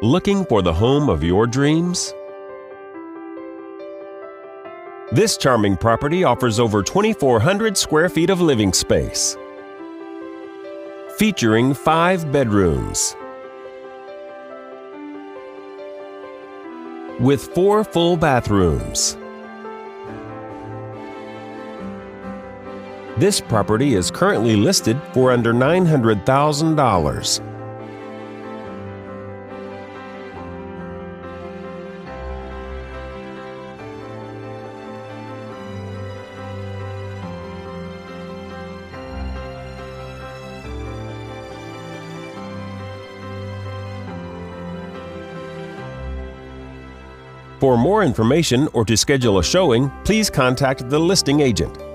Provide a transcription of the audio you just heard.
Looking for the home of your dreams? This charming property offers over 2,400 square feet of living space, featuring 5 bedrooms with 4 full bathrooms. This property is currently listed for under $900,000. For more information or to schedule a showing, please contact the listing agent.